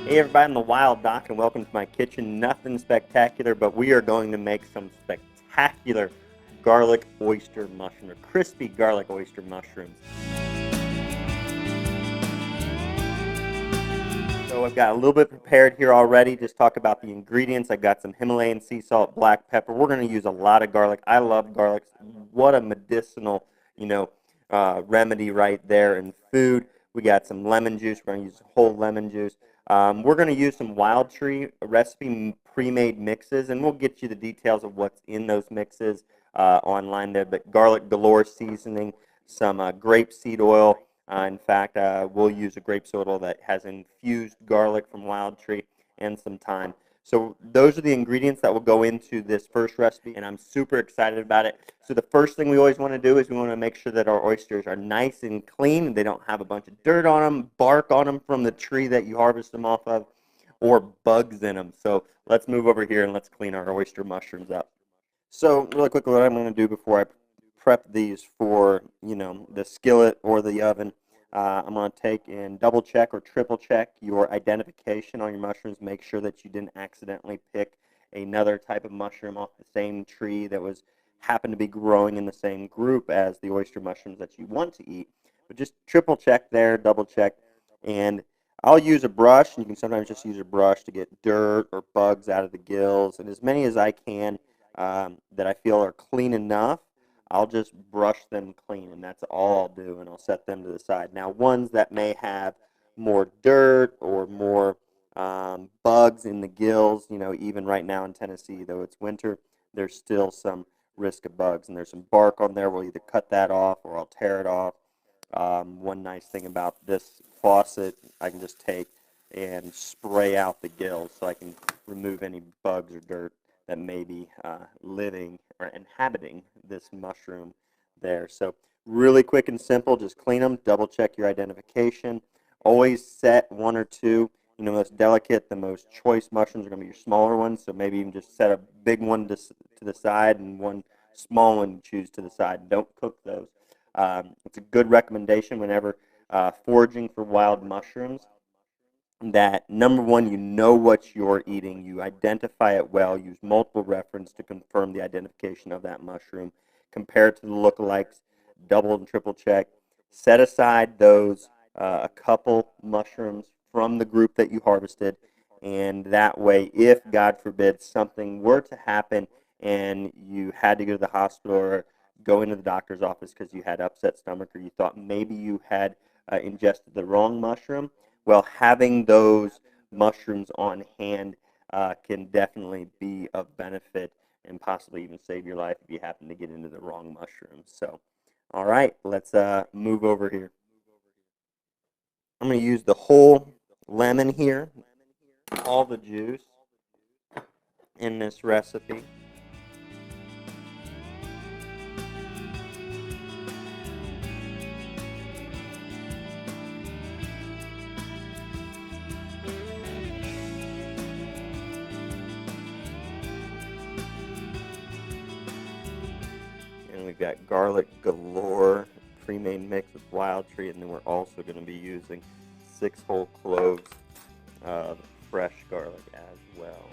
Hey everybody, I'm the Wild Doc and welcome to my kitchen. Nothing spectacular, but we are going to make some spectacular garlic oyster mushroom, or crispy garlic oyster mushrooms. So I've got a little bit prepared here already. Just talk about the ingredients. I've got some Himalayan sea salt, black pepper. We're going to use a lot of garlic. I love garlic. What a medicinal, remedy right there in food. We got some lemon juice. We're going to use whole lemon juice. We're going to use some Wild Tree recipe pre-made mixes, and we'll get you the details of what's in those mixes online there. But garlic galore seasoning, some grapeseed oil, in fact, we'll use a grape soda that has infused garlic from Wild Tree and some thyme. So those are the ingredients that will go into this first recipe, and I'm super excited about it. So the first thing we always want to do is we want to make sure that our oysters are nice and clean. They don't have a bunch of dirt on them, bark on them from the tree that you harvest them off of, or bugs in them. So let's move over here and let's clean our oyster mushrooms up. So really quickly, what I'm going to do before I prep these for the skillet or the oven, I'm going to take and double check or triple check your identification on your mushrooms. Make sure that you didn't accidentally pick another type of mushroom off the same tree that was happened to be growing in the same group as the oyster mushrooms that you want to eat. But just triple check there, double check, and I'll use a brush. And you can sometimes just use a brush to get dirt or bugs out of the gills, and as many as I can that I feel are clean enough, I'll just brush them clean, and that's all I'll do, and I'll set them to the side. Now, ones that may have more dirt or more bugs in the gills, even right now in Tennessee, though it's winter, there's still some risk of bugs, and there's some bark on there. We'll either cut that off or I'll tear it off. One nice thing about this faucet, I can just take and spray out the gills so I can remove any bugs or dirt that may be living or inhabiting this mushroom there. So really quick and simple, just clean them, double check your identification. Always set one or two, most delicate, the most choice mushrooms are going to be your smaller ones, so maybe even just set a big one to the side and one small one choose to the side. Don't cook those. It's a good recommendation whenever foraging for wild mushrooms that number one, you know what you're eating, you identify it well, use multiple reference to confirm the identification of that mushroom, compare it to the lookalikes, double and triple check, set aside those a couple mushrooms from the group that you harvested, and that way, if God forbid something were to happen and you had to go to the hospital or go into the doctor's office because you had upset stomach or you thought maybe you had ingested the wrong mushroom, well, having those mushrooms on hand can definitely be of benefit and possibly even save your life if you happen to get into the wrong mushrooms. So, all right, let's move over here. I'm going to use the whole lemon here, all the juice in this recipe. And we've got garlic galore, pre-made mix with wild tree, and then we're also going to be using 6 whole cloves of fresh garlic as well.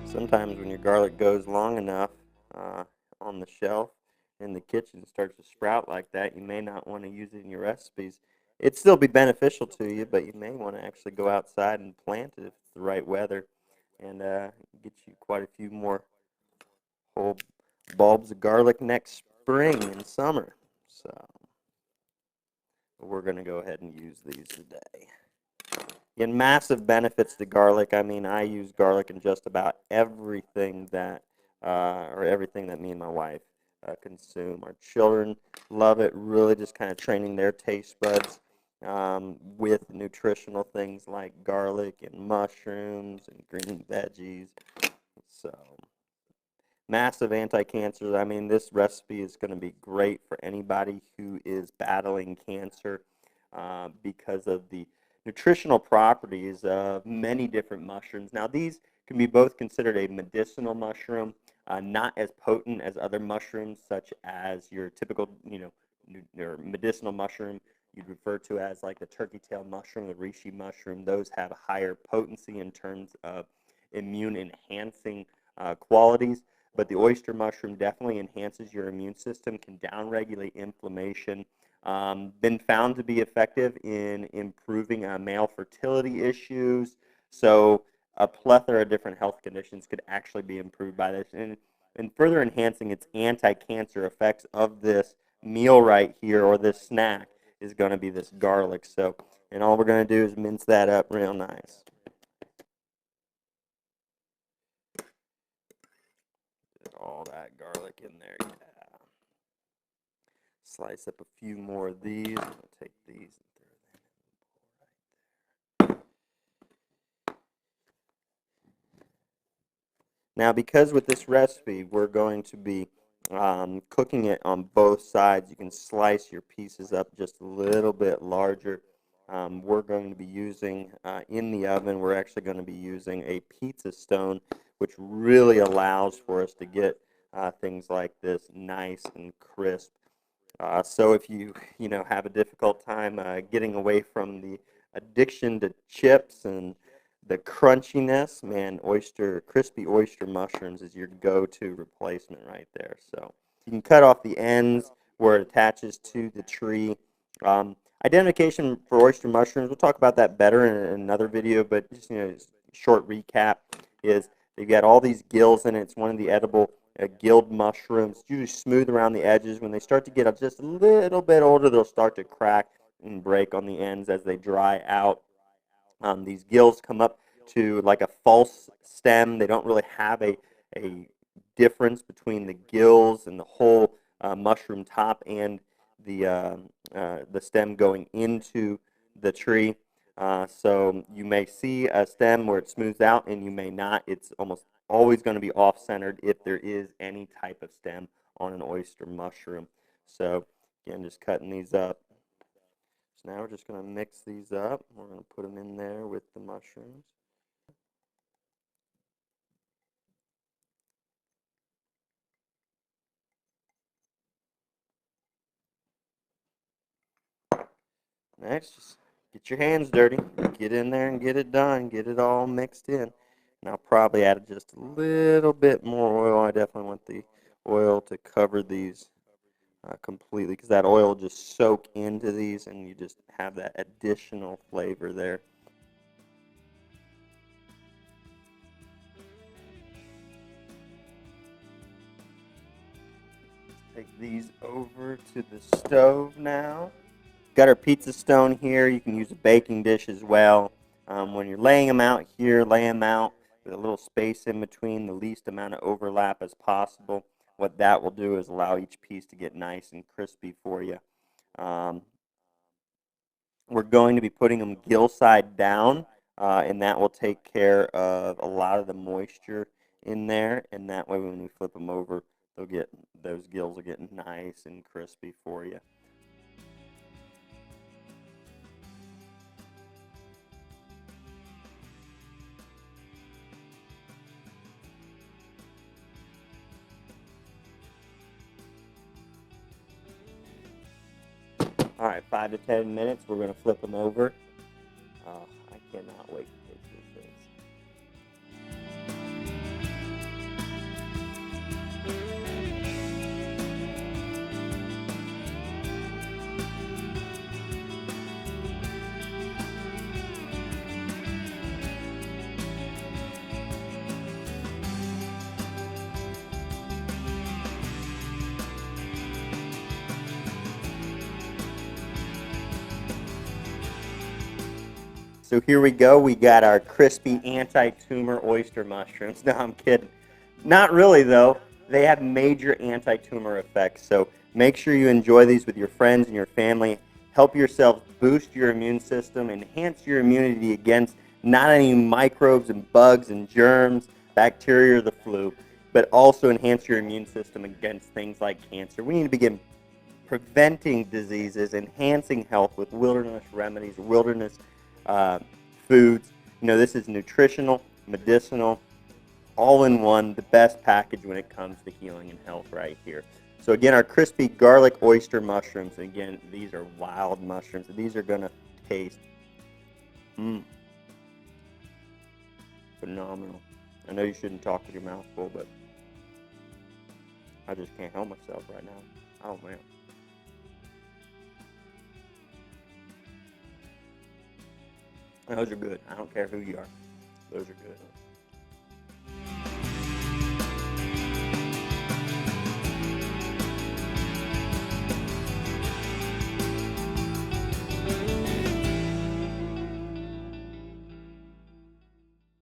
Sometimes when your garlic goes long enough on the shelf in the kitchen starts to sprout like that, you may not want to use it in your recipes. It'd still be beneficial to you, but you may want to actually go outside and plant it if it's the right weather and get you quite a few more whole bulbs of garlic next spring and summer. So we're going to go ahead and use these today. Again, massive benefits to garlic. I mean, I use garlic in just about everything or everything that me and my wife consume. Our children love it, really just kind of training their taste buds with nutritional things like garlic and mushrooms and green veggies. So, massive anti-cancer. I mean, this recipe is going to be great for anybody who is battling cancer because of the nutritional properties of many different mushrooms. Now, these can be both considered a medicinal mushroom, not as potent as other mushrooms, such as your typical, your medicinal mushroom you'd refer to as like the turkey tail mushroom, the reishi mushroom. Those have a higher potency in terms of immune enhancing qualities. But the oyster mushroom definitely enhances your immune system, can downregulate inflammation. Been found to be effective in improving male fertility issues. So a plethora of different health conditions could actually be improved by this. And further enhancing its anti-cancer effects of this meal right here, or this snack, is going to be this garlic. So, and all we're going to do is mince that up real nice. Get all that garlic in there, yeah. Slice up a few more of these. I'll take these and throw them in. Now, because with this recipe, we're going to be cooking it on both sides, you can slice your pieces up just a little bit larger. We're going to be using, in the oven, we're actually going to be using a pizza stone, which really allows for us to get things like this nice and crisp. So if you have a difficult time getting away from the addiction to chips and the crunchiness, man, crispy oyster mushrooms is your go-to replacement right there. So you can cut off the ends where it attaches to the tree. Identification for oyster mushrooms, we'll talk about that better in another video, but just short recap is they've got all these gills in it. It's one of the edible gilled mushrooms. It's usually smooth around the edges. When they start to get just a little bit older, they'll start to crack and break on the ends as they dry out. These gills come up to like a false stem. They don't really have a difference between the gills and the whole mushroom top and the stem going into the tree. So you may see a stem where it smooths out, and you may not. It's almost always going to be off-centered if there is any type of stem on an oyster mushroom. So again, just cutting these up. So now we're just going to mix these up. We're going to put them in there with the mushrooms. Next, just get your hands dirty. Get in there and get it done. Get it all mixed in. And I'll probably add just a little bit more oil. I definitely want the oil to cover these completely, because that oil will just soak into these and you just have that additional flavor there. Take these over to the stove now. Got our pizza stone here. You can use a baking dish as well. When you're laying them out here, lay them out with a little space in between, the least amount of overlap as possible. What that will do is allow each piece to get nice and crispy for you. We're going to be putting them gill side down, and that will take care of a lot of the moisture in there, and that way when we flip them over, those gills will get nice and crispy for you. All right, 5 to 10 minutes. We're going to flip them over. I cannot wait to taste this. So here we go. We got our crispy anti-tumor oyster mushrooms. No, I'm kidding. Not really, though. They have major anti-tumor effects. So make sure you enjoy these with your friends and your family. Help yourself boost your immune system, enhance your immunity against not only microbes and bugs and germs, bacteria, or the flu, but also enhance your immune system against things like cancer. We need to begin preventing diseases, enhancing health with wilderness remedies, wilderness foods. This is nutritional, medicinal, all in one, the best package when it comes to healing and health right here. So again, our crispy garlic oyster mushrooms. Again, these are wild mushrooms. These are going to taste phenomenal. I know you shouldn't talk with your mouth full, but I just can't help myself right now. Oh, man. Those are good. I don't care who you are. Those are good.